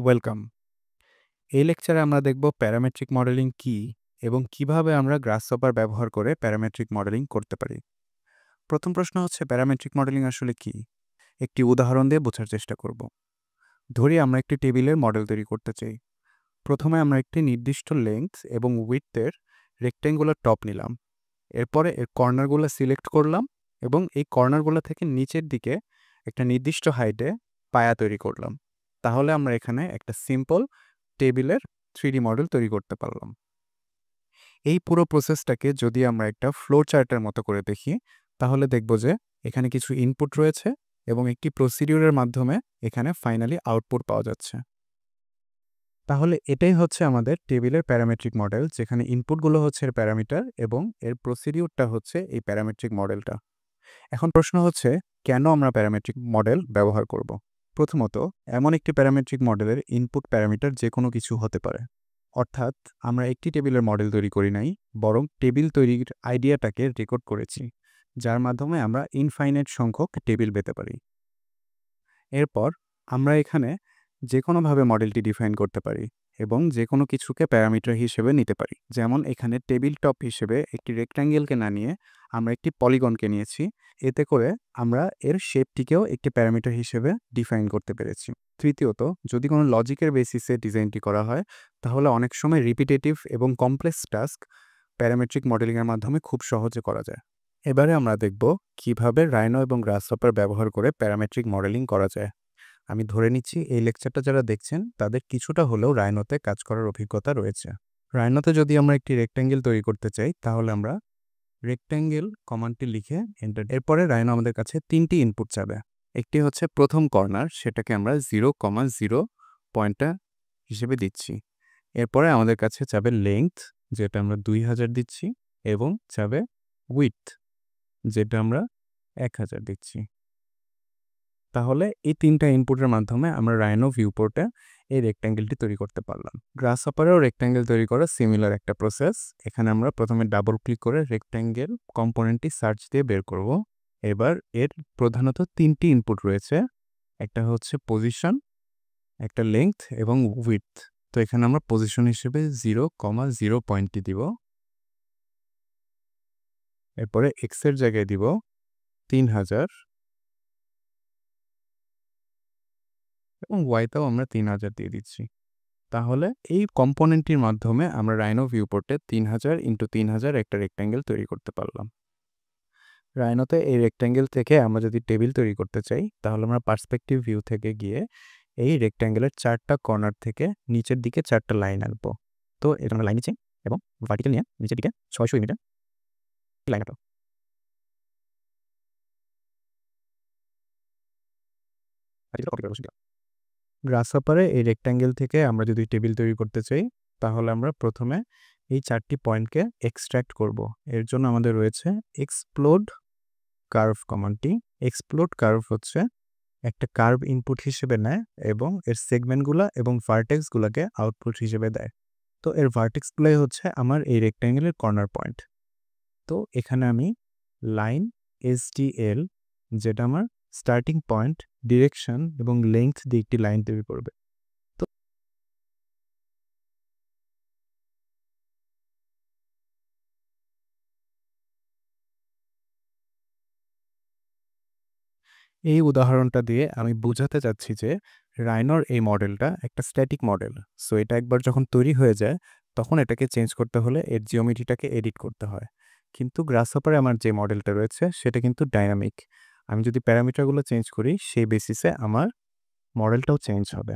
Welcome. এই লেকচারে আমরা দেখব প্যারামেট্রিক মডেলিং কি এবং কিভাবে আমরা গ্রাসহপার ব্যবহার করে প্যারামেট্রিক মডেলিং করতে পারি। প্রথম প্রশ্ন হচ্ছে প্যারামেট্রিক মডেলিং আসলে কি? একটি উদাহরণ দিয়ে বোঝার চেষ্টা করব। ধরি আমরা একটি টেবিলের মডেল তৈরি করতে চাই। প্রথমে আমরা একটি নির্দিষ্ট লেংথ এবং উইডথের রেক্ট্যাঙ্গুলার টপ নিলাম। এরপরে এর কর্নারগুলো সিলেক্ট করলাম এবং এই কর্নারগুলো থেকে নিচের দিকে একটা নির্দিষ্ট হাইটে পায়া তৈরি করলাম। তাহলে আমরা এখানে একটা সিম্পল টেবিলের 3D মডেল তৈরি করতে পারলাম। এই পুরো প্রসেসটাকে যদি আমরা একটা ফ্লো চার্টের মতো করে দেখি, তাহলে দেখব যে এখানে কিছু ইনপুট রয়েছে এবং একটি প্রসিডিউরের মাধ্যমে এখানে ফাইনালি আউটপুট পাওয়া যাচ্ছে। তাহলে এটাই হচ্ছে আমাদের টেবিলের প্যারামেট্রিক মডেল, যেখানে ইনপুটগুলো হচ্ছে এর প্যারামিটার এবং এর প্রসিডিউরটা হচ্ছে এই প্যারামেট্রিক মডেলটা। এখন প্রশ্ন হচ্ছে, কেন আমরা প্যারামেট্রিক মডেল ব্যবহার করব? প্রথমত, এমন একটি প্যারামেট্রিক মডেলের ইনপুট প্যারামিটার যে কোনো কিছু হতে পারে। অর্থাৎ আমরা একটি টেবিলের মডেল তৈরি করি নাই, বরং টেবিল তৈরির আইডিয়াটাকে রেকর্ড করেছি, যার মাধ্যমে আমরা ইনফাইনাইট সংখ্যক টেবিল পেতে পারি। এরপর আমরা এখানে যে কোনোভাবে মডেলটি ডিফাইন করতে পারি এবং যে কোনো কিছুকে প্যারামিটার হিসেবে নিতে পারি। যেমন এখানে টেবিল টপ হিসেবে একটি রেক্ট্যাঙ্গেলকে না নিয়ে আমরা একটি পলিগনকে নিয়েছি। এতে করে আমরা এর শেপটিকেও একটি প্যারামিটার হিসেবে ডিফাইন করতে পেরেছি। তৃতীয়ত, যদি কোনো লজিকের বেসিসে ডিজাইনটি করা হয়, তাহলে অনেক সময় রিপিটেটিভ এবং কমপ্লেক্স টাস্ক প্যারামেট্রিক মডেলিংয়ের মাধ্যমে খুব সহজে করা যায়। এবারে আমরা দেখব কিভাবে রাইনো এবং গ্রাসহপার ব্যবহার করে প্যারামেট্রিক মডেলিং করা যায়। আমি ধরে নিচ্ছি এই লেকচারটা যারা দেখছেন তাদের কিছুটা হলেও রাইনোতে কাজ করার অভিজ্ঞতা রয়েছে। রাইনোতে যদি আমরা একটি রেক্ট্যাঙ্গেল তৈরি করতে চাই, তাহলে আমরা রেক্ট্যাঙ্গেল কমান্ডটি লিখে এন্টার। এরপরে রাইনো আমাদের কাছে 3টি ইনপুট চাবে। একটি হচ্ছে প্রথম কর্নার, সেটাকে আমরা 0,0 পয়েন্টটা হিসেবে দিচ্ছি। এরপরে আমাদের কাছে চাবে লেংথ, যেটা আমরা 2000 দিচ্ছি, এবং চাবে উইডথ, যেটা আমরা 1000 দিচ্ছি। তাহলে এই 3টা ইনপুটের মাধ্যমে আমরা রাইনো ভিউপোর্টে এই রেক্ট্যাঙ্গেলটি তৈরি করতে পারলাম। গ্রাসহপারেও রেক্ট্যাঙ্গেল তৈরি করা সিমিলার একটা প্রসেস। এখানে আমরা প্রথমে ডাবল ক্লিক করে রেক্ট্যাঙ্গেল কম্পোনেন্টটি সার্চ দিয়ে বের করব। এবার এর প্রধানত 3টি ইনপুট রয়েছে। একটা হচ্ছে পজিশন, একটা লেংথ এবং উইডথ। তো এখানে আমরা পজিশন হিসেবে 0,0 পয়েন্টটি দিব। এরপরে এক্স এর জায়গায় দিব 3000 এবং ওয়াইতেও আমরা 3000 দিয়ে দিচ্ছি। তাহলে এই কম্পোনেন্টটির মাধ্যমে আমরা রাইনো ভিউপোর্টে 3000 × 3000 একটা রেক্ট্যাঙ্গেল তৈরি করতে পারলাম। রাইনোতে এই রেক্ট্যাঙ্গেল থেকে আমরা যদি টেবিল তৈরি করতে চাই, তাহলে আমরা পার্সপেক্টিভ ভিউ থেকে গিয়ে এই রেক্ট্যাঙ্গেলের 4টা কর্নার থেকে নিচের দিকে 4টা লাইন আনবো। তো এটা আমরা লাইন নিচ্ছি এবং ভার্টিক্যাল নিয়ে নিচের দিকে 600 ইউনিটে লাইন আঁকবো। গ্রাসহপারে এই রেক্ট্যাঙ্গেল থেকে আমরা যদি টেবিল তৈরি করতে চাই, তাহলে আমরা প্রথমে এই 4টি পয়েন্টকে এক্সট্র্যাক্ট করব। এর জন্য আমাদের রয়েছে এক্সপ্লোড কার্ভ কমান্ডটি। এক্সপ্লোড কার্ভ হচ্ছে একটা কার্ভ ইনপুট হিসেবে নেয় এবং এর সেগমেন্টগুলো এবং ভার্টেক্সগুলোকে আউটপুট হিসেবে দেয়। তো এর ভার্টেক্সগুলোই হচ্ছে আমার এই রেক্ট্যাঙ্গেলের কর্নার পয়েন্ট। তো এখানে আমি লাইন SDL, যেটা আমার স্টার্টিং পয়েন্ট, ডিরেকশন এবং লেংথ দিয়ে একটি লাইন তৈরি করবে। তো এই উদাহরণটা দিয়ে আমি বোঝাতে চাচ্ছি যে রাইনোর এই মডেলটা একটা স্ট্যাটিক মডেল। সো এটা একবার যখন তৈরি হয়ে যায়, তখন এটাকে চেঞ্জ করতে হলে এর জিওমেট্রিটাকে এডিট করতে হয়। কিন্তু গ্রাসহপারে আমার যে মডেলটা রয়েছে সেটা কিন্তু ডাইনামিক। আমি যদি প্যারামিটারগুলো চেঞ্জ করি, সেই বেসিসে আমার মডেলটাও চেঞ্জ হবে।